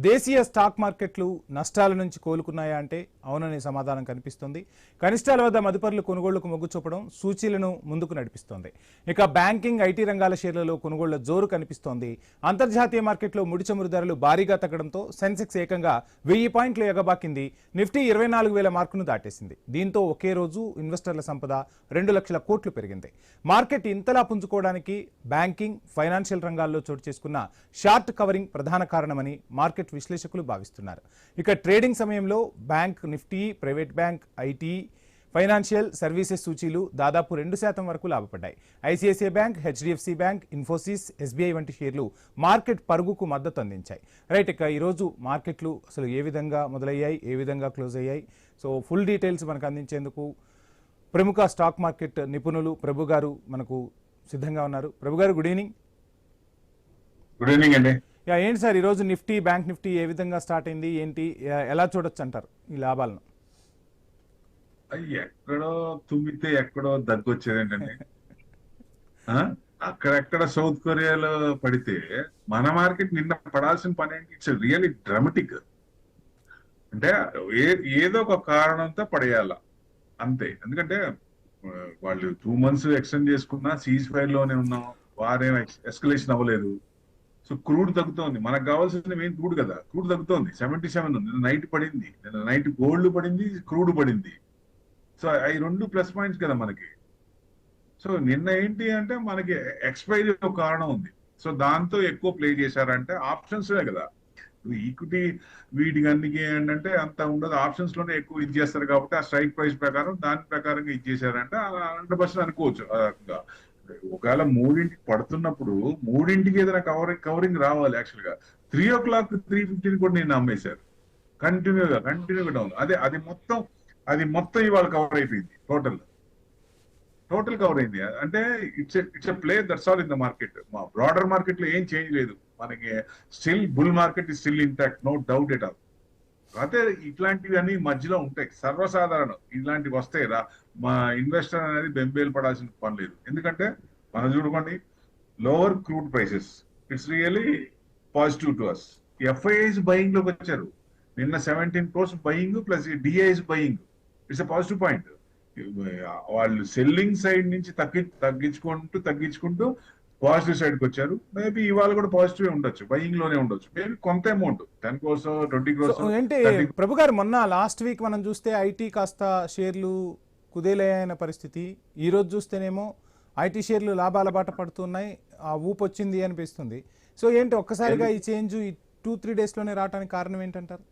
దేశీయ స్టాక్ మార్కెట్లు నష్టాల నుంచి కోలుకున్నాయా అంటే అవుననే సమాధానం కనిపిస్తుంది. కనిష్టాల వద్ద మదుపర్లు కొనుగోళ్లకు మొగ్గు చూపడం సూచీలను ముందుకు నడిపిస్తోంది. ఇక బ్యాంకింగ్, ఐటీ రంగాల షేర్లలో కొనుగోళ్ల జోరు కనిపిస్తోంది. అంతర్జాతీయ మార్కెట్లో ముడి చమురు ధరలు భారీగా తగ్గడంతో సెన్సెక్స్ ఏకంగా 1000 పాయింట్లు ఎగబాకింది. నిఫ్టీ 24,000 మార్కును దాటేసింది. దీంతో ఒకే రోజు ఇన్వెస్టర్ల సంపద 2 లక్షల కోట్లు పెరిగింది. మార్కెట్ ఇంతలా పుంజుకోవడానికి బ్యాంకింగ్, ఫైనాన్షియల్ రంగాల్లో చోటు చేసుకున్న షార్ట్ కవరింగ్ ప్రధాన కారణమని మార్కెట్ విశ్లేషకులు భావిస్తున్నారు. ఇక ట్రేడింగ్ సమయంలో bank Nifty, private bank, IT, financial services సూచీలు దాదాపు 2% వరకు లాభపడ్డాయి. ICICI bank, HDFC bank, Infosys, SBI వంటి షేర్లు మార్కెట్ పరుగుకు మద్దతు అందించాయి. రైట్, ఇక ఈరోజు మార్కెట్లు అసలు ఏ విధంగా మొదలయ్యాయి, ఏ విధంగా క్లోజ్ అయ్యాయి, సో ఫుల్ డీటెయిల్స్ మనకు అందించేందుకు ప్రముఖ స్టాక్ మార్కెట్ నిపుణులు ప్రభు గారు మనకు సిద్ధంగా ఉన్నారు. ప్రభు గారు, గుడ్ ఈవినింగ్. గుడ్ ఈవినింగ్ అండి. ఏంటి సార్ ఈరోజు నిఫ్టీ, బ్యాంక్ నిఫ్టీ ఏ విధంగా స్టార్ట్ అయింది, ఏంటి, ఎలా చూడొచ్చు అంటారు ఈ లాభాలను? ఎక్కడో తుమ్మితే ఎక్కడో దగ్గు వచ్చేదేంటండి. అక్కడెక్కడ సౌత్ కొరియాలో పడితే మన మార్కెట్ నిన్న పడాల్సిన పని ఏంటి? It's really dramatic. అంటే ఏదో ఒక కారణంతో పడేయాల అంతే. ఎందుకంటే వాళ్ళు 2 months ఎక్స్టెండ్ చేసుకున్నా సీజ్ ఫైర్ లోనే ఉన్నాం, వారేం ఎస్కలేషన్ అవ్వలేదు. సో క్రూడ్ తగ్గుతోంది. మనకు కావాల్సిన మెయిన్ క్రూడ్ కదా, క్రూడ్ తగ్గుతోంది. 77 ఉంది. నిన్న నైట్ పడింది, నిన్న నైట్ గోల్డ్ పడింది, క్రూడ్ పడింది. సో అవి 2 ప్లస్ పాయింట్స్ కదా మనకి. సో నిన్న ఏంటి అంటే మనకి ఎక్స్పైరీ ఒక కారణం ఉంది. సో దాంతో ఎక్కువ ప్లే చేశారంటే ఆప్షన్స్ కదా. ఈక్విటీ వీటికి అన్నికి ఏంటంటే అంత ఉండదు, ఆప్షన్స్ లోనే ఎక్కువ ఇది చేస్తారు కాబట్టి ఆ స్ట్రైక్ ప్రైస్ ప్రకారం దాని ప్రకారంగా ఇది చేశారంటే 100% అనుకోవచ్చు. ఒకవేళ 3ంటికి పడుతున్నప్పుడు 3ంటికి ఏదైనా కవరింగ్ రావాలి. యాక్చువల్ గా 3 o'clock 3:15 కూడా నేను అమ్మేశారు కంటిన్యూగా డౌన్. అది మొత్తం ఇవాళ కవర్ అయిపోయింది. టోటల్ కవర్ అయింది. అంటే it's a play that's all in the market. మా బ్రాడర్ మార్కెట్ లో ఏం చేంజ్ లేదు మనకి. Still bull market is still intact, no doubt at all. అయితే ఇట్లాంటివి అన్ని మధ్యలో ఉంటాయి, సర్వసాధారణం. ఇలాంటివి వస్తాయి రా, మా ఇన్వెస్టర్ అనేది బెంబేలు పడాల్సిన పని లేదు. ఎందుకంటే మనం చూడుకోండి, lower crude prices it's really positive to us. FIIs buying లోకి వచ్చారు. నిన్న 17 crores buying plus DIIs buying. It's a positive point. వాళ్ళు సెల్లింగ్ సైడ్ నుంచి తగ్గించుకుంటూ పాజిటివ్ సైడ్ కి వచ్చారు. మేబీ ఇవాళ కూడా పాజిటివ్ ఉండొచ్చు, బయింగ్ లోనే ఉండొచ్చు. మేబీ కొంత అమౌంట్ 10 crores 20 crores. ఏంటి ప్రభు గారు, మొన్న లాస్ట్ వీక్ మనం చూస్తే ఐటీ కాస్త షేర్లు కుదేలైన పరిస్థితి, ఈ రోజు చూస్తేనేమో ఐటీ షేర్లు లాభాల బాట పడుతున్నాయి, ఆ ఊపు వచ్చింది అనిపిస్తుంది. సో ఏంటి ఒక్కసారిగా ఈ చేంజ్ ఈ 2-3 days లోనే రావడానికి కారణం ఏంటంటారు?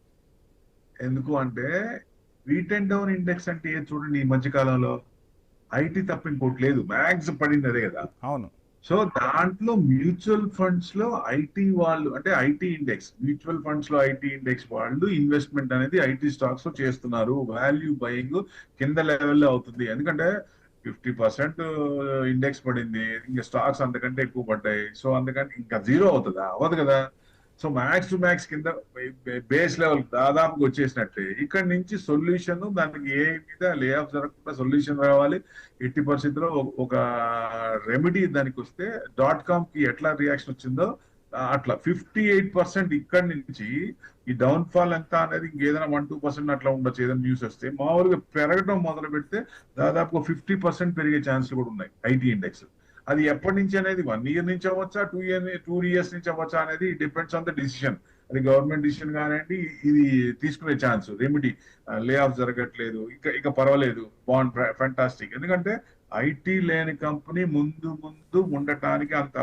ఎందుకు అంటే వీకెండ్ డౌన్ ఇండెక్స్ అంటే చూడండి, ఈ మధ్య కాలంలో ఐటీ తప్ప ఇంకోటి లేదు, మ్యాక్స్ పడింది అదే కదా. అవును. సో దాంట్లో మ్యూచువల్ ఫండ్స్ లో ఐటీ వాళ్ళు, అంటే ఐటీ ఇండెక్స్, మ్యూచువల్ ఫండ్స్ లో ఐటీ ఇండెక్స్ వాళ్ళు ఇన్వెస్ట్మెంట్ అనేది ఐటీ స్టాక్స్ లో చేస్తున్నారు. వాల్యూ బయింగ్ కింద లెవెల్లో అవుతుంది. ఎందుకంటే 50% ఇండెక్స్ పడింది, ఇంకా స్టాక్స్ అంతకంటే ఎక్కువ పడ్డాయి. సో అందుకని ఇంకా జీరో అవుతుందా? అవ్వదు కదా. సో మ్యాక్స్ టు మ్యాక్స్ కింద బేస్ లెవెల్ దాదాపుగా వచ్చేసినట్టే. ఇక్కడ నుంచి సొల్యూషన్, దానికి ఏ మీద లే ఆఫ్ జరగకుండా సొల్యూషన్ రావాలి. ఎట్టి పరిస్థితుల్లో ఒక రెమెడీ దానికి వస్తే .com కి ఎట్లా రియాక్షన్ వచ్చిందో అట్లా 58% ఇక్కడి నుంచి ఈ డౌన్ ఫాల్ ఎంత అనేది ఇంకేదైనా 1-2% అట్లా ఉండొచ్చు. ఏదైనా న్యూస్ వస్తే మామూలుగా పెరగడం మొదలు పెడితే దాదాపుగా 50% పెరిగే ఛాన్సులు కూడా ఉన్నాయి ఐటీ ఇండెక్స్. అది ఎప్పటి నుంచి అనేది 1 year నుంచి అవ్వచ్చా, 2 years నుంచి అవ్వచ్చా అనేది డిపెండ్స్ ఆన్ ద డిసిషన్. అది గవర్నమెంట్ డిసిషన్ కానివ్వండి, ఇది తీసుకునే ఛాన్స్. రెమెడీ, లే ఆఫ్ జరగట్లేదు, ఇక పర్వాలేదు, బాండ్ ఫ్యాంటాస్టిక్. ఎందుకంటే ఐటీ లేని కంపెనీ ముందు ఉండటానికి అంత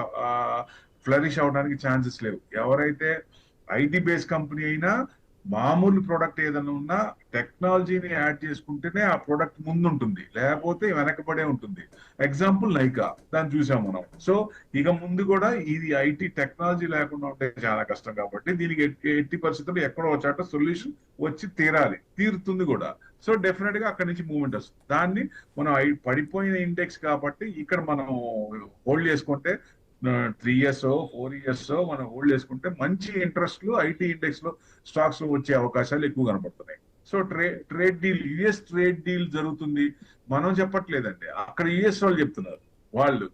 ఫ్లరిష్ అవడానికి ఛాన్సెస్ లేవు. ఎవరైతే ఐటీ బేస్ కంపెనీ అయినా మామూలు ప్రోడక్ట్ ఏదైనా ఉన్నా టెక్నాలజీని యాడ్ చేసుకుంటేనే ఆ ప్రోడక్ట్ ముందు ఉంటుంది, లేకపోతే వెనకబడే ఉంటుంది. ఎగ్జాంపుల్ నైకా, దాన్ని చూసాం మనం. సో ఇక ముందు కూడా ఇది ఐటీ టెక్నాలజీ లేకుండా ఉంటే చాలా కష్టం. కాబట్టి దీనికి ఎట్టి పరిస్థితుల్లో ఎక్కడో వచ్చాట సొల్యూషన్ వచ్చి తీరుతుంది కూడా. సో డెఫినెట్ గా అక్కడి నుంచి మూవ్మెంట్ వస్తుంది. దాన్ని మనం పడిపోయిన ఇండెక్స్ కాబట్టి ఇక్కడ మనం హోల్డ్ చేసుకుంటే 3 years 4 years మనం హోల్డ్ చేసుకుంటే మంచి ఇంట్రెస్ట్లు ఐటీ ఇండెక్స్ లో స్టాక్స్ లో వచ్చే అవకాశాలు ఎక్కువ కనపడుతున్నాయి. So trade deal, US trade deal జరుగుతుంది, మనం చెప్పట్లేదండి, అక్కడ యుఎస్ వాళ్ళు చెప్తున్నారు. వాళ్ళు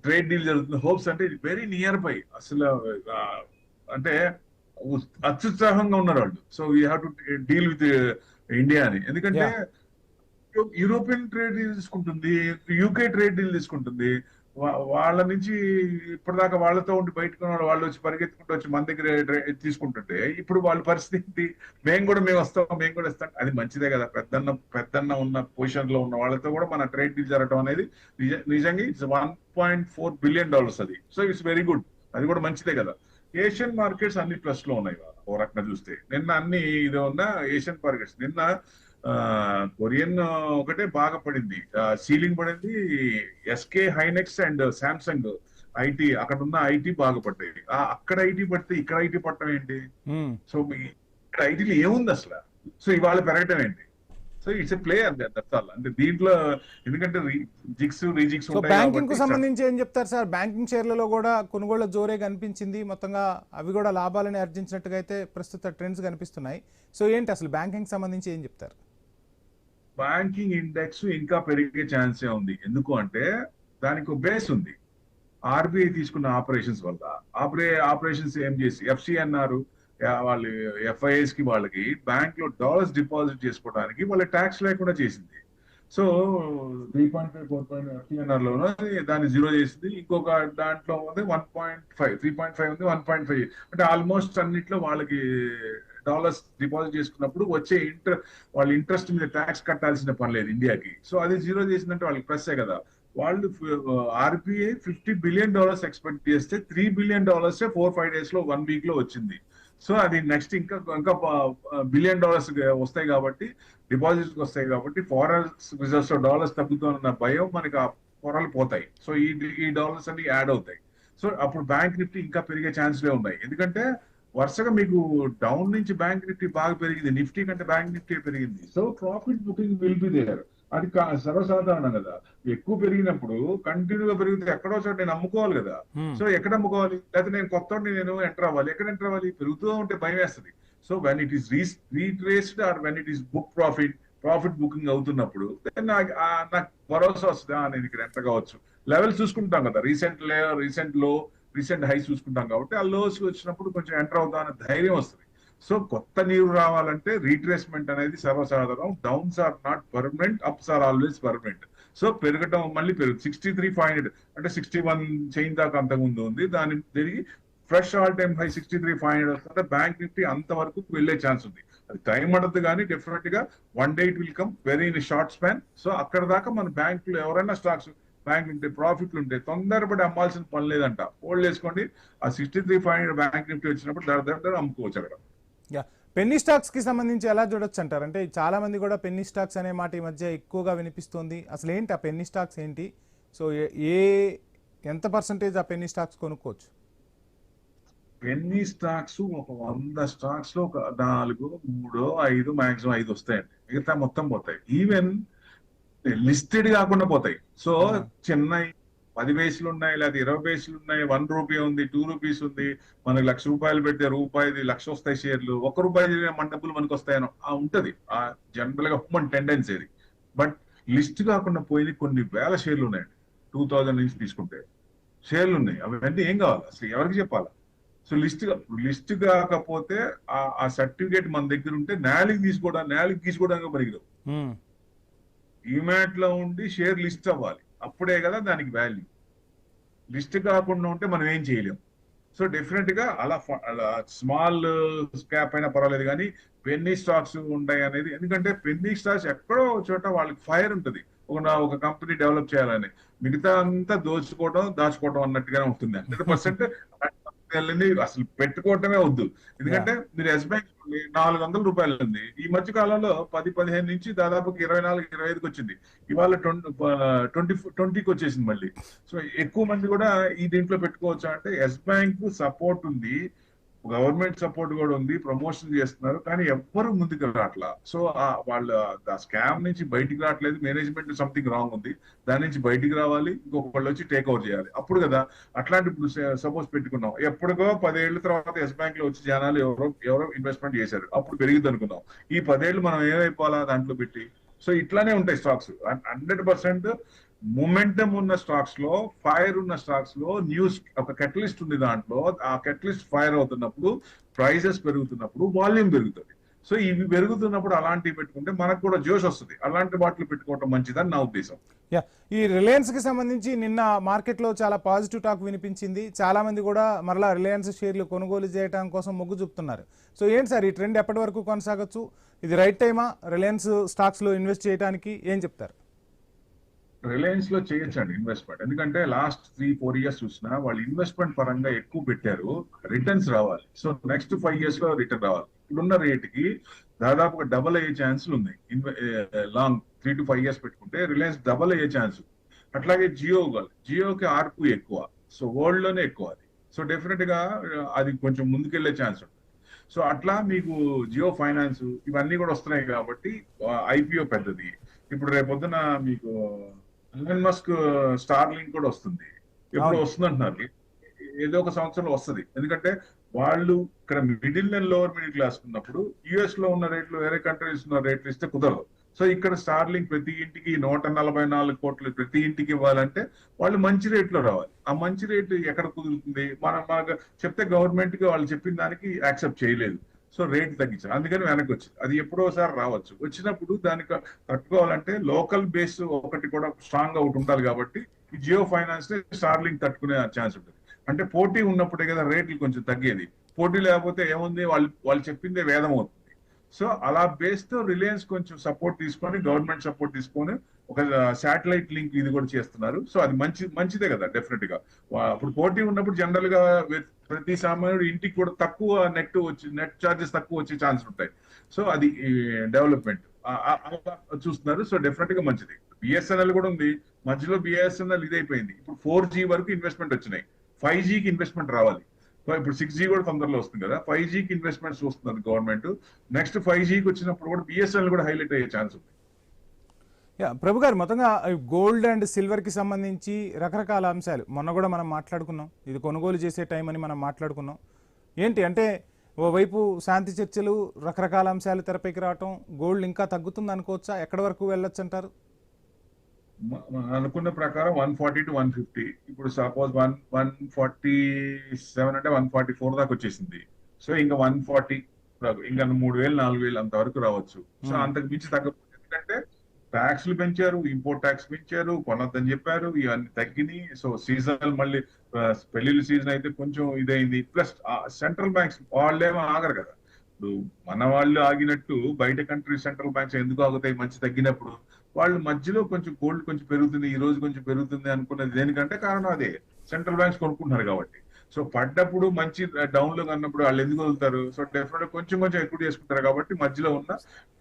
ట్రేడ్ డీల్ జరుగుతుంది, హోప్స్ అంటే వెరీ నియర్ బై. అసలు అంటే అత్యుత్సాహంగా ఉన్నారు వాళ్ళు. So we have to deal with India అని. ఎందుకంటే యా. యూరోపియన్ ట్రేడ్ డీల్ తీసుకుంటుంది, యూకే ట్రేడ్ డీల్ తీసుకుంటుంది. వాళ్ళ నుంచి ఇప్పటిదాకా వాళ్ళతో ఉండి బయటకు వాళ్ళు వచ్చి పరిగెత్తుకుంటూ వచ్చి మన దగ్గర తీసుకుంటుంటే ఇప్పుడు వాళ్ళ పరిస్థితి ఏంటి? మేము వస్తాం, మేము కూడా ఇస్తాం. అది మంచిదే కదా. పెద్దన్న ఉన్న పొజిషన్ లో ఉన్న వాళ్ళతో కూడా మన ట్రేడ్ డీల్ జరగడం అనేది నిజంగా ఇట్స్ $1.4 బిలియన్ అది. So it's very good. అది కూడా మంచిదే కదా. ఏషియన్ మార్కెట్స్ అన్ని ప్లస్ లో ఉన్నాయి ఓ రకంగా చూస్తే. నిన్న అన్ని ఇది ఉన్న ఏషియన్ మార్కెట్స్ నిన్న కొరియన్ ఒకటే బాగా పడింది, సీలింగ్ పడింది. SK Hynix and Samsung IT, అక్కడ ఉన్న ఐటీ బాగా పడ్డాయి. అక్కడ ఐటీ పడితే ఇక్కడ ఐటీ పడటం ఏంటి? సో ఇక్కడ ఐటీలో ఏముంది అసలు? సో ఇవాళ పెరగటం ఏంటి? సో ఇట్స్ ఎ ప్లే అంతే, దట్స్ అంటే దీంట్లో. ఎందుకంటే జిక్స్ రీజిక్స్ సో ఉంటాయి బ్యాంకింగ్ కు కాబట్టి. సంబంధించి ఏం చెప్తారు సార్? బ్యాంకింగ్ షేర్లలో కూడా కొనుగోళ్ల జోరే కనిపించింది, మొత్తంగా అవి కూడా లాభాలని ఆర్జించినట్టుగా అయితే ప్రస్తుత ట్రెండ్స్ కనిపిస్తున్నాయి. సో ఏంటి అసలు బ్యాంకింగ్ సంబంధించి ఏం చెప్తారు? బ్యాంకింగ్ ఇండెక్స్ ఇంకా పెరిగే ఛాన్సే ఉంది. ఎందుకు అంటే దానికి ఒక బేస్ ఉంది. ఆర్బీఐ తీసుకున్న ఆపరేషన్స్ వల్ల ఆపరేషన్స్ ఏం చేసి ఎఫ్సిఎన్ఆర్ వాళ్ళు ఎఫ్ఐఎస్ కి వాళ్ళకి బ్యాంక్ లో డాలర్స్ డిపాజిట్ చేసుకోవడానికి వాళ్ళ ట్యాక్స్ లేకుండా చేసింది. సో 3.5 4 ఎఫ్సిఎన్ఆర్ లో దాన్ని జీరో చేసింది. ఇంకొక దాంట్లో ఉంది 1.5 3.5 ఉంది 1.5. అంటే ఆల్మోస్ట్ అన్నిట్లో వాళ్ళకి డాలర్స్ డిపాజిట్ చేసుకున్నప్పుడు వచ్చే వాళ్ళ ఇంట్రెస్ట్ మీద ట్యాక్స్ కట్టాల్సిన పని లేదు ఇండియాకి. సో అది జీరో చేసిందంటే వాళ్ళకి ప్లస్సే కదా. వాళ్ళు ఆర్బీఐ $50 బిలియన్ ఎక్స్పెక్ట్ చేస్తే $3 బిలియన్ 4-5 days లో 1 week లో వచ్చింది. సో అది నెక్స్ట్ ఇంకా $1 బిలియన్ వస్తాయి కాబట్టి, డిపాజిట్స్ వస్తాయి కాబట్టి ఫారెన్ రిజర్వ్స్ లో డాలర్స్ తగ్గుతున్న భయం మనకి ఆ పొరలు పోతాయి. సో ఈ డాలర్స్ అన్ని యాడ్ అవుతాయి. సో అప్పుడు బ్యాంక్ నిఫ్టీ ఇంకా పెరిగే ఛాన్స్లే ఉన్నాయి. ఎందుకంటే వరుసగా మీకు డౌన్ నుంచి బ్యాంక్ నిఫ్టీ బాగా పెరిగింది, నిఫ్టీ కంటే బ్యాంక్ నిఫ్టీ పెరిగింది. So profit booking will be there. అది సర్వసాధారణం కదా. ఎక్కువ పెరిగినప్పుడు కంటిన్యూగా పెరిగితే ఎక్కడో చోట నేను అమ్ముకోవాలి కదా. సో ఎక్కడ అమ్ముకోవాలి? లేకపోతే నేను కొత్త నేను ఎంటర్ అవ్వాలి. ఎక్కడ ఎంటర్ అవ్వాలి? పెరుగుతూ ఉంటే భయం వేస్తుంది. So when it is retraced or when it is profit booking అవుతున్నప్పుడు నాకు భరోసా వస్తుందా, నేను ఇక్కడ ఎంటర్ కావచ్చు. లెవెల్స్ చూసుకుంటాం కదా, రీసెంట్ హైస్ చూసుకుంటాం కాబట్టి ఆ లోస్ వచ్చినప్పుడు కొంచెం ఎంటర్ అవుతా అనే ధైర్యం వస్తుంది. సో కొత్త నీరు రావాలంటే రీట్రేస్మెంట్ అనేది సర్వసాధారణం. Downs are not permanent, ups are always permanent. So పెరగటం మళ్ళీ 63,500 అంటే 61 చైన్ దాకా అంతకుముందు ఉంది. దాని తిరిగి ఫ్రెష్ ఆల్ టైమ్ హై 63,500 వస్తుంటే బ్యాంక్ నిఫ్టీ అంతవరకు వెళ్లే ఛాన్స్ ఉంది. అది టైం పడుతుంది కానీ డెఫినెట్ గా 1 day it will come very in short span. So అక్కడ దాకా మన బ్యాంకులు ఎవరైనా స్టాక్స్ బ్యాంక్ ఉంటే ప్రాఫిట్లు ఉంటే తొందరపడి అమ్మాల్సిన పని లేదంట. హోల్డ్ చేసుకోండి. ఆ 63,500 బ్యాంక్ నిఫ్టీ వచ్చినప్పుడు దర అమ్ముకోవచ్చు అక్కడ. పెన్నీ స్టాక్స్ కి సంబంధించి ఎలా చూడొచ్చు అంటారు? అంటే చాలా మంది కూడా పెన్నీ స్టాక్స్ అనే మాట ఈ మధ్య ఎక్కువగా వినిపిస్తుంది. అసలు ఏంటి ఆ పెన్నీ స్టాక్స్ ఏంటి? సో ఎంత పర్సంటేజ్ ఆ పెన్నీ స్టాక్స్ కొనుక్కోవచ్చు? పెన్నీ స్టాక్స్ ఒక 100 స్టాక్స్ లో ఒక 4, 3, 5 మాక్సిమం 5 వస్తాయండి. మిగతా మొత్తం పోతాయి. ఈవెన్ లిస్టెడ్ కాకుండా పోతాయి. సో చిన్న 10 పైసలు ఉన్నాయి, లేదా 20 పైసలు ఉన్నాయి, ₹1 ఉంది, ₹2 ఉంది. మనకి ₹1,00,000 పెడితే రూపాయి 1,00,000 వస్తాయి షేర్లు. ₹1 మన డబ్బులు మనకు వస్తాయనో ఉంటది ఆ జనరల్ గా హ్యూమన్ టెండెన్సీ అది. బట్ లిస్ట్ కాకుండా పోయి కొన్ని వేల షేర్లు ఉన్నాయండి. 2000 నుంచి తీసుకుంటే షేర్లు ఉన్నాయి. అవన్నీ ఏం కావాలి అసలు? ఎవరికి చెప్పాలా? సో లిస్ట్ కాకపోతే ఆ సర్టిఫికేట్ మన దగ్గర ఉంటే నేలికి తీసుకోవడానికి పనికిరావు. ఈమాట్ లో ఉండి షేర్ లిస్ట్ అవ్వాలి, అప్పుడే కదా దానికి వాల్యూ. లిస్ట్ కాకుండా ఉంటే మనం ఏం చేయలేం. సో డెఫినెట్ గా అలా స్మాల్ క్యాప్ అయినా పర్వాలేదు కానీ పెన్నీ స్టాక్స్ ఉంటాయి అనేది. ఎందుకంటే పెన్నీ స్టాక్స్ ఎక్కడో చోట వాళ్ళకి ఫైర్ ఉంటుంది, ఒక కంపెనీ డెవలప్ చేయాలని. మిగతా అంతా దాచుకోవడం అన్నట్టుగానే ఉంటుంది. 100% అసలు పెట్టుకోవటమే వద్దు. ఎందుకంటే మీరు ఎస్ బ్యాంక్ ₹400 ఉంది. ఈ మధ్య కాలంలో 10-15 నుంచి దాదాపు 24-25కి వచ్చింది. ఇవాళ 20కి వచ్చేసింది మళ్ళీ. సో ఎక్కువ మంది కూడా ఈ దీంట్లో పెట్టుకోవచ్చా అంటే ఎస్ బ్యాంక్ సపోర్ట్ ఉంది, గవర్నమెంట్ సపోర్ట్ కూడా ఉంది, ప్రమోషన్ చేస్తున్నారు, కానీ ఎవ్వరు ముందుకు రావట్లా. సో వాళ్ళ స్కామ్ నుంచి బయటికి రావట్లేదు. మేనేజ్మెంట్ సంథింగ్ రాంగ్ ఉంది, దాని నుంచి బయటికి రావాలి, ఇంకొకళ్ళు వచ్చి టేక్ ఓవర్ చేయాలి. అప్పుడు కదా అట్లాంటి సపోజ్ పెట్టుకున్నాం. ఎప్పటికో 10 ఏళ్ల తర్వాత ఎస్ బ్యాంక్ లో వచ్చి జనాలు ఎవరో ఇన్వెస్ట్మెంట్ చేశారు, అప్పుడు పెరిగింది అనుకున్నాం. ఈ 10 ఏళ్ళు మనం ఏమైపోవాలా దాంట్లో పెట్టి. సో ఇట్లానే ఉంటాయి స్టాక్స్. 100% మొమెంటం ఉన్న స్టాక్స్ లో, ఫైర్ ఉన్న స్టాక్స్ లో న్యూస్ ఒక కెటలిస్ట్ ఉంది, దాంట్లో ఆ కెటలిస్ట్ ఫైర్ అవుతున్నప్పుడు, ప్రైజెస్ పెరుగుతున్నప్పుడు వాల్యూమ్ పెరుగుతుంది. సో ఇవి పెరుగుతున్నప్పుడు అలాంటివి పెట్టుకుంటే మనకు కూడా జోష్ వస్తుంది. అలాంటి వాటిని పెట్టుకోవటం మంచిదని నా ఉద్దేశం. యా, ఈ రిలయన్స్ కి సంబంధించి నిన్న మార్కెట్లో చాలా పాజిటివ్ టాక్ వినిపించింది. చాలా మంది కూడా మరలా రిలయన్స్ షేర్లు కొనుగోలు చేయడం కోసం మొగ్గు చూపుతున్నారు. సో ఏంటి సార్ ఈ ట్రెండ్ ఎప్పటి వరకు కొనసాగచ్చు? ఇది రైట్ టైమా రిలయన్స్ స్టాక్స్ లో ఇన్వెస్ట్ చేయడానికి? ఏం చెప్తారు? రిలయన్స్ లో చేయొచ్చండి ఇన్వెస్ట్మెంట్. ఎందుకంటే లాస్ట్ 3-4 ఇయర్స్ చూసినా వాళ్ళు ఇన్వెస్ట్మెంట్ పరంగా ఎక్కువ పెట్టారు, రిటర్న్స్ రావాలి. సో నెక్స్ట్ 5 ఇయర్స్ లో రిటర్న్ రావాలి. ఇప్పుడున్న రేటుకి దాదాపుగా డబల్ అయ్యే ఛాన్సులు ఉన్నాయి. లాంగ్ 3 to 5 ఇయర్స్ పెట్టుకుంటే రిలయన్స్ డబల్ అయ్యే ఛాన్స్. అట్లాగే జియోకి ఆర్పు ఎక్కువ, సో వరల్డ్ లోనే ఎక్కువ అది. సో డెఫినెట్ గా అది కొంచెం ముందుకెళ్లే ఛాన్స్ ఉంటుంది. సో అట్లా మీకు జియో ఫైనాన్స్ ఇవన్నీ కూడా వస్తున్నాయి కాబట్టి ఐపీఓ పెద్దది. ఇప్పుడు రేపొద్దున మీకు ఎలన్ మస్క్ స్టార్ లింక్ కూడా వస్తుంది. ఎప్పుడు వస్తుంది అంటున్నారు, ఏదో ఒక సంవత్సరంలో వస్తుంది. ఎందుకంటే వాళ్ళు ఇక్కడ middle and lower middle class ఉన్నప్పుడు యుఎస్ లో ఉన్న రేట్లు వేరే కంట్రీస్ ఉన్న రేట్లు ఇస్తే కుదరదు. సో ఇక్కడ స్టార్ లింక్ ప్రతి ఇంటికి 144 కోట్లు ప్రతి ఇంటికి ఇవ్వాలంటే వాళ్ళు మంచి రేట్లో రావాలి. ఆ మంచి రేటు ఎక్కడ కుదురుతుంది? మనకు చెప్తే గవర్నమెంట్ కి వాళ్ళు చెప్పిన దానికి యాక్సెప్ట్ చేయలేదు. సో రేట్ తగ్గించారు, అందుకని వెనక్కి వచ్చింది. అది ఎప్పుడోసారి రావచ్చు. వచ్చినప్పుడు దానికి తట్టుకోవాలంటే లోకల్ బేస్ ఒకటి కూడా స్ట్రాంగ్ గా ఒకటి ఉండాలి. కాబట్టి ఈ జియో ఫైనాన్స్ ని స్టార్ లింక్ తట్టుకునే ఛాన్స్ ఉంటుంది. అంటే పోటీ ఉన్నప్పుడే కదా రేట్లు కొంచెం తగ్గేది. పోటీ లేకపోతే ఏముంది, వాళ్ళు చెప్పిందే వేదం అవుతుంది. సో అలా బేస్ తో రిలయన్స్ కొంచెం సపోర్ట్ తీసుకొని, గవర్నమెంట్ సపోర్ట్ తీసుకొని ఒక శాటిలైట్ లింక్ ఇది కూడా చేస్తున్నారు. సో అది మంచిదే కదా డెఫినెట్ గా. అప్పుడు పోటీ ఉన్నప్పుడు జనరల్ గా ప్రతి సామాన్యుడు ఇంటికి కూడా తక్కువ నెట్ చార్జెస్ తక్కువ వచ్చే ఛాన్స్ ఉంటాయి. సో అది డెవలప్మెంట్ చూస్తున్నారు. సో డెఫినెట్ గా మంచిది. బిఎస్ఎన్ఎల్ కూడా ఉంది మధ్యలో. బిఎస్ఎన్ఎల్ ఇదైపోయింది. ఇప్పుడు 4G వరకు ఇన్వెస్ట్మెంట్ వచ్చినాయి. 5Gకి ఇన్వెస్ట్మెంట్ రావాలి. ఇప్పుడు 6G కూడా తొందరలో వస్తుంది కదా. 5Gకి ఇన్వెస్ట్మెంట్స్ వస్తున్నారు గవర్నమెంట్. నెక్స్ట్ 5Gకి వచ్చినప్పుడు కూడా బిఎస్ఎన్ఎల్ కూడా హైలైట్ అయ్యే ఛాన్స్ ఉంది. యా, ప్రభు గారు, మొత్తంగా గోల్డ్ అండ్ సిల్వర్ కి సంబంధించి రకరకాల అంశాలు మొన్న కూడా మనం మాట్లాడుకున్నాం. ఇది కొనుగోలు చేసే టైం అని మనం మాట్లాడుకున్నాం. ఏంటి అంటే ఓవైపు శాంతి చర్చలు, రకరకాల అంశాలు తెరపైకి రావటం, గోల్డ్ ఇంకా తగ్గుతుంది అనుకోవచ్చా? ఎక్కడి వరకు వెళ్ళొచ్చు అంటారు? అనుకున్న ప్రకారం 140 to 150. ఇప్పుడు సపోజ్ 147 అంటే 144 దాకా వచ్చేసింది. సో ఇంకా 140, ఇంకా 3000-4000 అంతవరకు రావచ్చు. సో అంతకు మించి తగ్గకపోతే, ఎందుకంటే ట్యాక్స్లు పెంచారు, ఇంపోర్ట్ ట్యాక్స్ పెంచారు, కొనొద్దని చెప్పారు, ఇవన్నీ తగ్గినాయి. సో సీజనల్ మళ్ళీ పెళ్లిళ్ళ సీజన్ అయితే కొంచెం ఇదైంది. ప్లస్ సెంట్రల్ బ్యాంక్స్ వాళ్ళేమో ఆగరు కదా. ఇప్పుడు మన వాళ్ళు ఆగినట్టు బయట కంట్రీ సెంట్రల్ బ్యాంక్స్ ఎందుకు ఆగుతాయి మంచి తగ్గినప్పుడు? వాళ్ళు మధ్యలో కొంచెం గోల్డ్ కొంచెం పెరుగుతుంది, ఈ రోజు కొంచెం పెరుగుతుంది అనుకున్నది దేనికంటే కారణం అదే, సెంట్రల్ బ్యాంక్స్ కొనుక్కుంటున్నారు కాబట్టి. సో పడ్డప్పుడు మంచి డౌన్ లో అన్నప్పుడు వాళ్ళు ఎందుకు వదులుతారు? సో డెఫినెట్ కొంచెం ఎక్విటీ చేసుకుంటారు కాబట్టి మధ్యలో ఉన్న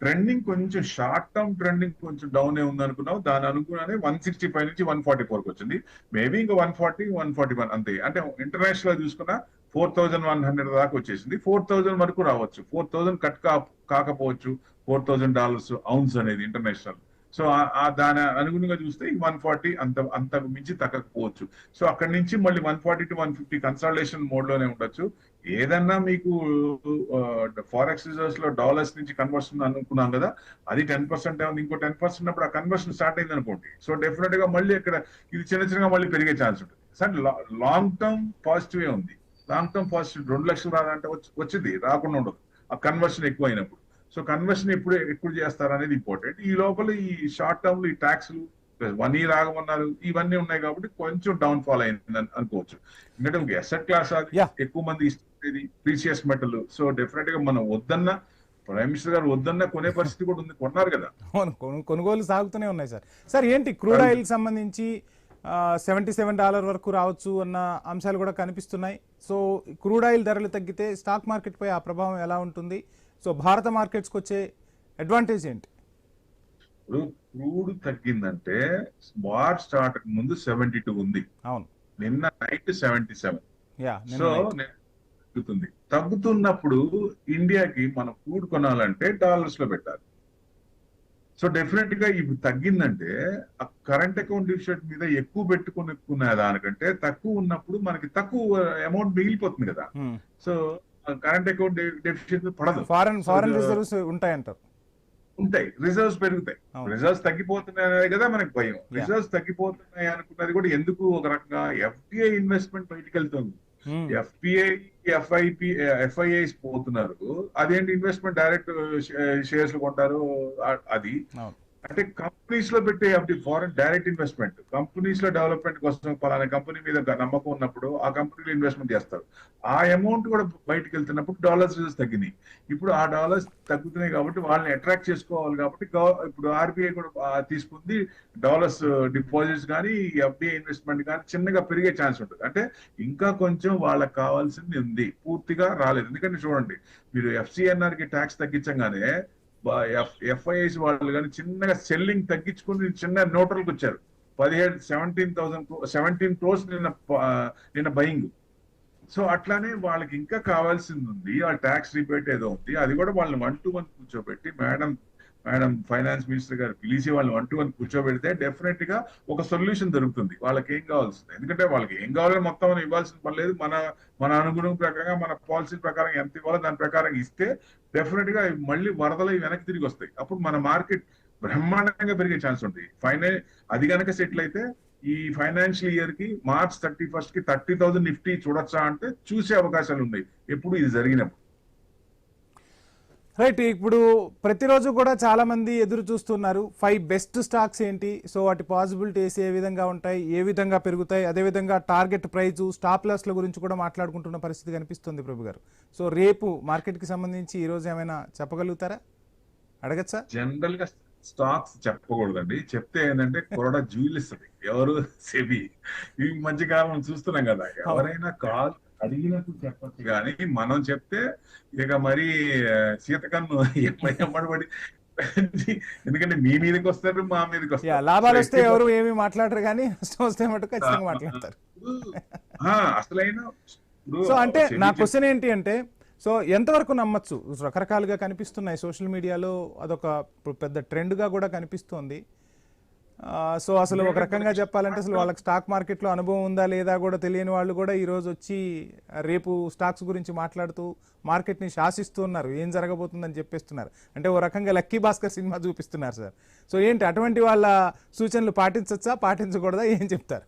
ట్రెండింగ్ కొంచెం షార్ట్ టర్మ్ ట్రెండింగ్ కొంచెం డౌన్ ఏ ఉంది అనుకున్నాం. దాని అనుకున్నానే 165 నుంచి 144కి వచ్చింది. మేబీ ఇంకా 140, 141 అంతే. అంటే ఇంటర్నేషనల్ చూసుకున్నా 4100 దాకా వచ్చేసింది. 4000 వరకు రావచ్చు. 4000 కట్ కాకపోవచ్చు. $4000 ఔన్స్ అనేది ఇంటర్నేషనల్. సో దాని అనుగుణంగా చూస్తే 140 అంతకు మించి తగ్గకపోవచ్చు. సో అక్కడి నుంచి మళ్ళీ 140 to 150 కన్సల్టేషన్ మోడ్ లోనే ఉండొచ్చు. ఏదన్నా మీకు ఫారెక్స్ రిజర్వ్స్ లో డాలర్స్ నుంచి కన్వర్షన్ అనుకున్నాం కదా, అది 10% ఉంది. ఇంకో 10% ఉన్నప్పుడు ఆ కన్వర్షన్ స్టార్ట్ అయింది అనుకోండి. సో డెఫినెట్ గా మళ్ళీ ఇక్కడ ఇది చిన్నగా మళ్ళీ పెరిగే ఛాన్స్ ఉంటుంది. సరే, లాంగ్ టర్మ్ పాజిటివ్ ఉంది. లాంగ్ టర్మ్ పాజిటివ్ 2 లక్షలు రాదంటే వచ్చింది, రాకుండా ఉండదు ఆ కన్వర్షన్ ఎక్కువ అయినప్పుడు. సో కన్వర్షన్ ఎప్పుడు చేస్తారు అనేది ఇంపార్టెంట్. ఈ లోపల ఈ షార్ట్ టర్మ్ లో ఈ ట్యాక్స్లు 1 year ఆగమన్నారు, ఇవన్నీ ఉన్నాయి కాబట్టి కొంచెం డౌన్ ఫాల్ అయింది అనుకోవచ్చు. ఎందుకంటే అసెట్ క్లాస్ అది ఎక్కువ మంది ఇస్తుంది, ప్రీసియస్ మెటల్. సో డెఫినెట్ గా మనం వద్దన్నా, ప్రైమ్ మినిస్టర్ గారు వద్దన్నా కొనే పరిస్థితి కూడా ఉంది. కొన్నారు కదా. కొనుగోలు సాగుతూనే ఉన్నాయి సార్. సార్ ఏంటి క్రూడ్ ఆయిల్ సంబంధించి $77 వరకు రావచ్చు అన్న అంశాలు కూడా కనిపిస్తున్నాయి. సో క్రూడ్ ఆయిల్ ధరలు తగ్గితే స్టాక్ మార్కెట్ పై ఆ ప్రభావం ఎలా ఉంటుంది? సో భారత మార్కెట్స్కి వచ్చే అడ్వాంటేజ్ ఏంటి? క్రూడ్ తగ్గిందంటే వార్ స్టార్ట్ ముందు 72 ఉంది. అవును, నిన్న నైట్ 77. సో తగ్గుతుంది. తగ్గుతున్నప్పుడు ఇండియాకి మనం క్రూడ్ కొనాలంటే డాలర్స్ లో పెట్టాలి. సో డెఫినెట్ గా ఇప్పుడు తగ్గిందంటే ఆ కరెంట్ అకౌంట్ డెఫిసిట్ మీద ఎక్కువ పెట్టుకునే దానికంటే తక్కువ ఉన్నప్పుడు మనకి తక్కువ అమౌంట్ మిగిలిపోతుంది కదా. సో కరెంట్ అకౌంట్ డెఫిసిట్ పడదు. ఫారెన్ రిజర్వ్స్ ఉంటాయంటారు. ఉంటాయి, రిజర్వ్స్ పెరుగుతాయి. అవును. రిజర్వ్స్ తగ్గిపోతున్నాయి కదా మనకి భయం. యా. రిజర్వ్స్ తగ్గిపోతున్నాయి అనుకున్నది కూడా ఎందుకు ఒక రకంగా ఎఫ్డిఐ ఇన్వెస్ట్మెంట్ బయటికి వెళ్తుంది. ఎఫ్పిఐ ఎఫ్ఐపి ఎఫ్ఐఐస్ పోతున్నారు. అదేంటి ఇన్వెస్ట్మెంట్ డైరెక్ట్ షేర్స్ కొంటారు. అది అవును. అంటే కంపెనీస్ లో పెట్టే ఫారెన్ డైరెక్ట్ ఇన్వెస్ట్మెంట్, కంపెనీస్ లో డెవలప్మెంట్ కోసం పలానా కంపెనీ మీద నమ్మకం ఉన్నప్పుడు ఆ కంపెనీలో ఇన్వెస్ట్మెంట్ చేస్తారు. ఆ అమౌంట్ కూడా బయటకు వెళ్తున్నప్పుడు డాలర్స్ తగ్గినాయి. ఇప్పుడు ఆ డాలర్స్ తగ్గుతున్నాయి కాబట్టి వాళ్ళని అట్రాక్ట్ చేసుకోవాలి కాబట్టి ఇప్పుడు ఆర్బీఐ కూడా తీసుకుంది డాలర్స్ డిపాజిట్స్ కానీ ఎఫ్డిఐ ఇన్వెస్ట్మెంట్ కానీ చిన్నగా పెరిగే ఛాన్స్ ఉంటుంది. అంటే ఇంకా కొంచెం వాళ్ళకి కావాల్సింది ఉంది, పూర్తిగా రాలేదు. ఎందుకంటే చూడండి, మీరు ఎఫ్సిఎన్ఆర్ కి ట్యాక్స్ తగ్గించగానే ఎఫ్ఐఐస్ వాళ్ళు కానీ చిన్నగా సెల్లింగ్ తగ్గించుకుని చిన్న న్యూట్రల్కి వచ్చారు. 17 crores నిన్న బయింగ్. సో అట్లానే వాళ్ళకి ఇంకా కావాల్సింది ఉంది. ఆ ట్యాక్స్ రిబేట్ ఏదో ఉంది, అది కూడా వాళ్ళని 1-to-1 కూర్చోబెట్టి మేడం ఫైనాన్స్ మినిస్టర్ గారు పిలిచి వాళ్ళని 1-to-1 కూర్చోబెడితే డెఫినెట్ గా ఒక సొల్యూషన్ దొరుకుతుంది. వాళ్ళకి ఏం కావాల్సింది, ఎందుకంటే వాళ్ళకి ఏం కావాలని మొత్తం ఇవ్వాల్సిన పని లేదు. మన అనుగుణం ప్రకారంగా మన పాలసీ ప్రకారం ఎంత ఇవ్వాలో దాని ప్రకారం ఇస్తే డెఫినెట్ గా మళ్ళీ వరదలు వెనక్కి తిరిగి వస్తాయి. అప్పుడు మన మార్కెట్ బ్రహ్మాండంగా పెరిగే ఛాన్స్ ఉంటుంది. అది కనుక సెటిల్ అయితే ఈ ఫైనాన్షియల్ ఇయర్ కి March 31st కి 30,000 నిఫ్టీ చూడొచ్చా అంటే చూసే అవకాశాలు ఉన్నాయి ఎప్పుడు ఇది జరిగినప్పుడు. రైట్. ఇప్పుడు ప్రతిరోజు కూడా చాలా మంది ఎదురు చూస్తున్నారు 5 బెస్ట్ స్టాక్స్ ఏంటి, సో వాటి పాసిబిలిటీస్ ఏ విధంగా ఉంటాయి, ఏ విధంగా పెరుగుతాయి, అదేవిధంగా టార్గెట్ ప్రైస్, స్టాప్ లాస్ల గురించి కూడా మాట్లాడుకుంటున్న పరిస్థితి కనిపిస్తుంది ప్రభు గారు. సో రేపు మార్కెట్కి సంబంధించి ఈ రోజు ఏమైనా చెప్పగలుగుతారా, అడగచ్చా? జనరల్ గా స్టాక్స్ చెప్పకూడదండి, చెప్తే ఏంటంటే కొరడా జూయిలిస్తుంది ఎవరు, సెబీ. ఈ మధ్య కాలం చూస్తున్నాం కదా, ఎవరైనా కాల్ అడిగినప్పుడు చెప్పచ్చు కానీ మనం చెప్తే ఇక మరి శీతకన్ను ఎమ్మడిపడి, ఎందుకంటే మీ మీదకి వస్తారు, మా మీదకి వస్తారు. లాభాలు వస్తే ఎవరు ఏమి మాట్లాడరు కానీ నష్టం వస్తే మటుకు ఖచ్చితంగా మాట్లాడతారు. అసలైన సో అంటే నా క్వశ్చన్ ఏంటి అంటే, సో ఎంతవరకు నమ్మచ్చు? రకరకాలుగా కనిపిస్తున్నాయి సోషల్ మీడియాలో, అదొక పెద్ద ట్రెండ్గా కూడా కనిపిస్తోంది. సో అసలు ఒక రకంగా చెప్పాలంటే అసలు వాళ్ళకి స్టాక్ మార్కెట్లో అనుభవం ఉందా లేదా కూడా తెలియని వాళ్ళు కూడా ఈరోజు వచ్చి రేపు స్టాక్స్ గురించి మాట్లాడుతూ మార్కెట్ని శాసిస్తున్నారు, ఏం జరగబోతుందని చెప్పేస్తున్నారు. అంటే ఓ రకంగా లక్కీ భాస్కర్ సినిమా చూపిస్తున్నారు సార్. సో ఏంటి అటువంటి వాళ్ళ సూచనలు పాటించచ్చా, పాటించకూడదా, ఏం చెప్తారు?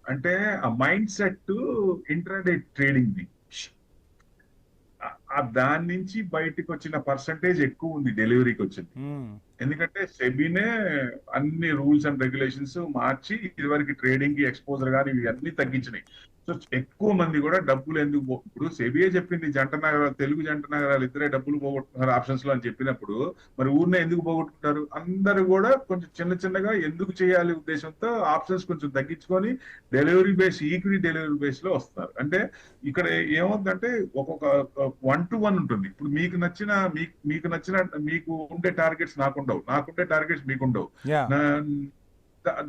అంటే ఆ mind set intraday trading the, దాని నుంచి బయటకు వచ్చిన పర్సంటేజ్ ఎక్కువ ఉంది డెలివరీకి వచ్చింది. ఎందుకంటే సెబీనే అన్ని రూల్స్ అండ్ రెగ్యులేషన్స్ మార్చి ఇదివరకు ట్రేడింగ్ కి ఎక్స్పోజర్ కానీ ఇవి అన్ని తగ్గించినాయి. సో ఎక్కువ మంది కూడా డబ్బులు ఎందుకు ఇప్పుడు సెబీయే చెప్పింది తెలుగు జంట నగరాలు ఇద్దరే డబ్బులు పోగొట్టుకున్నారు ఆప్షన్స్ లో అని చెప్పినప్పుడు మరి ఊరినే ఎందుకు పోగొట్టుకుంటారు? అందరూ కూడా కొంచెం చిన్నగా ఎందుకు చేయాలి ఉద్దేశంతో ఆప్షన్స్ కొంచెం తగ్గించుకొని delivery base, equity delivery base లో వస్తారు. అంటే ఇక్కడ ఏమవుతుందంటే ఒక్కొక్క 1-to-1 ఉంటుంది. ఇప్పుడు మీకు ఉండే టార్గెట్స్ నాకుండవు, నాకుండే టార్గెట్స్ మీకుండవు.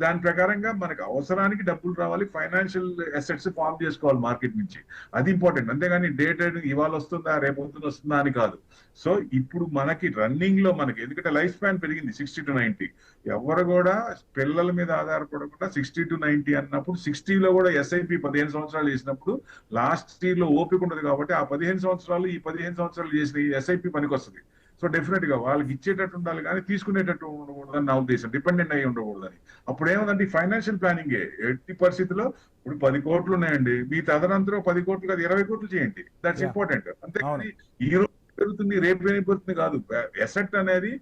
దాని ప్రకారంగా మనకు అవసరానికి డబ్బులు రావాలి, ఫైనాన్షియల్ అసెట్స్ ఫార్మ్ చేసుకోవాలి మార్కెట్ నుంచి, అది ఇంపార్టెంట్. అంతేగాని డే ట్రేడింగ్ ఇవాళ వస్తుందా రేపు వస్తుందా అని కాదు. సో ఇప్పుడు మనకి రన్నింగ్ లో మనకి ఎందుకంటే లైఫ్ స్పాన్ పెరిగింది 60 to 90. ఎవరు కూడా పిల్లల మీద ఆధారపడకుండా 60 to 90 అన్నప్పుడు 60లో కూడా ఎస్ఐపి 15 సంవత్సరాలు చేసినప్పుడు లాస్ట్ ఇయర్ లో ఓపిక ఉండదు కాబట్టి ఆ 15 సంవత్సరాలు ఈ 15 సంవత్సరాలు చేసిన ఎస్ఐపి పనికి వస్తుంది. సో డెఫినెట్ గా వాళ్ళకి ఇచ్చేటట్టు ఉండాలి కానీ తీసుకునేటట్టు ఉండకూడదని నా ఉద్దేశం, డిపెండెంట్ అయ్యి ఉండకూడదని. అప్పుడు ఏముందంటే ఫైనాన్షియల్ ప్లానింగ్ ఎట్టి పరిస్థితిలో ఇప్పుడు 10 కోట్లు ఉన్నాయండి, మీ తదనంతరం 10 కోట్లు కాదు 20 కోట్లు చేయండి, దట్స్ ఇంపార్టెంట్. అంతేకాని ఈ రోజు పెరుగుతుంది రేపు ఏమి పెరుగుతుంది కాదు, ఎసెట్ అనేది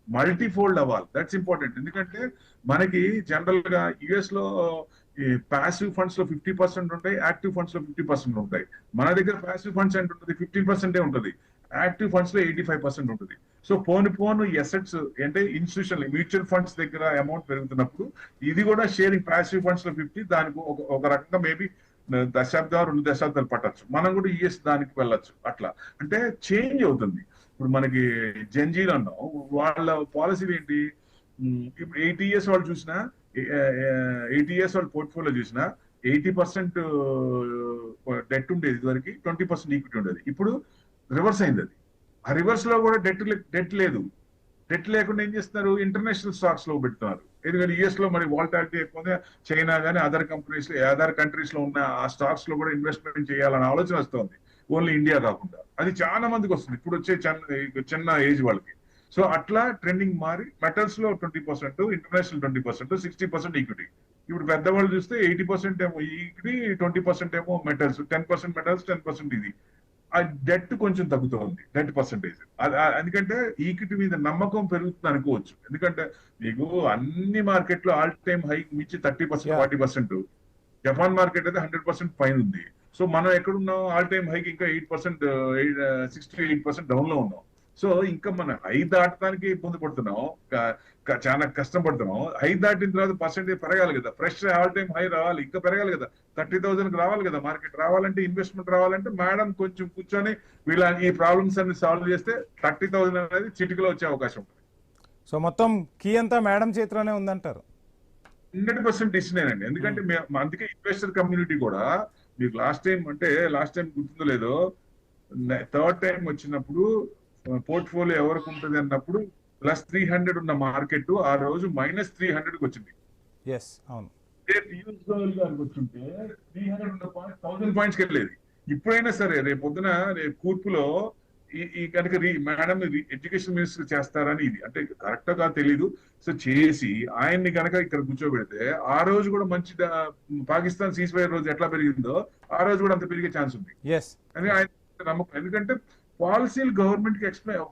మల్టీఫోల్డ్ అవ్వాలి, దట్స్ ఇంపార్టెంట్. ఎందుకంటే మనకి జనరల్ గా యుఎస్ లో ఈ ప్యాసివ్ ఫండ్స్ లో 50% ఉంటాయి, యాక్టివ్ ఫండ్స్ లో 50% ఉంటాయి. మన దగ్గర ప్యాసివ్ ఫండ్స్ అంటే ఉంటుంది 15% ఉంటుంది, యాక్టివ్ ఫండ్స్ లో 85% ఉంటుంది. సో పోను ఎసెట్స్ అంటే ఇన్స్టిట్యూషన్ మ్యూచువల్ ఫండ్స్ దగ్గర అమౌంట్ పెరుగుతున్నప్పుడు ఇది కూడా షేరింగ్ ప్యాసివ్ ఫండ్స్ లో 50, దానికి ఒక రకంగా మేబీ 2 దశాబ్దాలు పట్టచ్చు. మనం కూడా యుఎస్ దానికి వెళ్ళొచ్చు. అట్లా అంటే చేంజ్ అవుతుంది. ఇప్పుడు మనకి జెన్జీలు అన్నాం, వాళ్ళ పాలసీలు ఏంటి? ఇప్పుడు 80 years వాళ్ళు చూసినా 80 years వాళ్ళ పోర్ట్ఫోలియో చూసినా 80% డెట్ ఉండేది, ఇదివరకు 20% ఈక్విటీ ఉండేది. ఇప్పుడు రివర్స్ అయింది. అది ఆ రివర్స్ లో కూడా డెట్ లేదు. డెట్ లేకుండా ఏం చేస్తున్నారు? ఇంటర్నేషనల్ స్టాక్స్ లో పెడుతున్నారు. ఎందుకంటే యుఎస్ లో మరి వాలటాలిటీ ఎక్కువ, చైనా కానీ అదర్ కంట్రీస్ లో ఉన్న ఆ స్టాక్స్ లో కూడా ఇన్వెస్ట్మెంట్ చేయాలన్న ఆలోచన వస్తుంది, ఓన్లీ ఇండియా కాకుండా. అది చాలా మందికి వస్తుంది ఇప్పుడు వచ్చే చిన్న ఏజ్ వాళ్ళకి. సో అట్లా ట్రెండింగ్ మారి మెటల్స్ లో 20%, ఇంటర్నేషనల్ 20%, 60% ఈక్విటీ. ఇప్పుడు పెద్దవాళ్ళు చూస్తే 80% ఏమో ఈక్విటీ, 20% ఏమో మెటల్స్, 10% మెటల్స్, 10% ఇది. ఆ డెట్ కొంచెం తగ్గుతుంది, డెట్ పర్సంటేజ్. ఎందుకంటే ఈక్విటీ మీద నమ్మకం పెరుగుతుంది అనుకోవచ్చు. ఎందుకంటే మీకు అన్ని మార్కెట్లో ఆల్ టైమ్ హై మించి 30%, 40%. జపాన్ మార్కెట్ అయితే 100% పైన ఉంది. సో మనం ఎక్కడున్నాం, ఆల్ టైమ్ హైకి ఇంకా 8%, 6 to 8% డౌన్ లో ఉన్నాం. సో ఇంకా మనం హై దాటడానికి ఇబ్బంది పడుతున్నాం, చాలా కష్టపడుతున్నాం. హై దాటిన తర్వాత పర్సెంటేజ్ పెరగాలి కదా, ఫ్రెష్ ఆల్ టైమ్ హై రావాలి, ఇంకా పెరగాలి కదా, 30,000 రావాలి కదా. మార్కెట్ రావాలంటే, ఇన్వెస్ట్మెంట్ రావాలంటే మేడం కొంచెం కూర్చొని వీళ్ళ ఈ ప్రాబ్లమ్స్ అన్ని సాల్వ్ చేస్తే 30,000 అనేది చిటికలో వచ్చే అవకాశం ఉంటుంది. సో మొత్తం కీ అంతా మేడం చేతిలోనే ఉందంటారు. 100% డిసినేనండి. ఎందుకంటే అందుకే ఇన్వెస్టర్ కమ్యూనిటీ కూడా మీకు లాస్ట్ టైం గుర్తుందో లేదో, థర్డ్ టైం వచ్చినప్పుడు పోర్ట్ఫోలియో ఎవరికి ఉంటుంది అన్నప్పుడు +300 ఉన్న మార్కెట్ ఆ రోజు -300కి వచ్చింది. అవును. పీయూష్ గోయల్ గారికి వచ్చింటే 300 ఉన్న పాయింట్ 1000 పాయింట్స్కి వెళ్ళేది. ఇప్పుడైనా సరే రేపు పొద్దున కూర్పులో ఈ కనుక మేడం ఎడ్యుకేషన్ మినిస్టర్ చేస్తారని, ఇది అంటే కరెక్ట్ గా తెలీదు. సో చేసి ఆయన్ని కనుక ఇక్కడ కూర్చోబెడితే ఆ రోజు కూడా మంచి పాకిస్తాన్ సీజ్ ఫైర్ రోజు ఎట్లా పెరిగిందో ఆ రోజు కూడా అంత పెరిగే ఛాన్స్ ఉంది అని ఆయన నమ్మకం. ఎందుకంటే పాలసీలు గవర్నమెంట్ కి ఎక్స్ప్లెయిన్,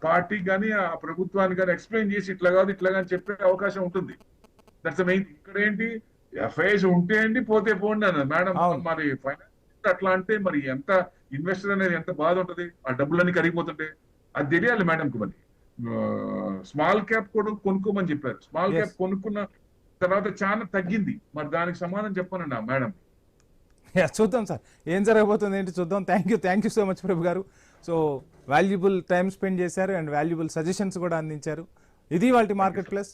పార్టీకి కానీ ఆ ప్రభుత్వానికి కానీ ఎక్స్ప్లెయిన్ చేసి ఇట్లా కాదు ఇట్లా కానీ చెప్పే అవకాశం ఉంటుంది. That's main. ఇక్కడ ఏంటి, ఎఫ్ఐఎస్ ఉంటే అండి, పోతే పోండి అన్నది మేడం. మరి ఫైనాన్స్ అట్లా అంటే మరి ఎంత ఇన్వెస్టర్ అనేది ఎంత బాధ ఉంటుంది, ఆ డబ్బులన్నీ కరిగిపోతుంటే. అది తెలియాలి మేడంకి. మరి స్మాల్ క్యాప్ కూడా కొనుక్కోమని చెప్పారు. స్మాల్ క్యాప్ కొనుక్కున్న తర్వాత చాలా తగ్గింది. మరి దానికి సమాధానం చెప్పానండి ఆ మేడం. చూద్దాం సార్ ఏం జరగబోతుంది ఏంటి చూద్దాం. థ్యాంక్ యూ సో మచ్ ప్రభు గారు. సో వాల్యుబుల్ టైం స్పెండ్ చేశారు అండ్ వాల్యుబుల్ సజెషన్స్ కూడా అందించారు. ఇది వాళ్ళ మార్కెట్ ప్లస్.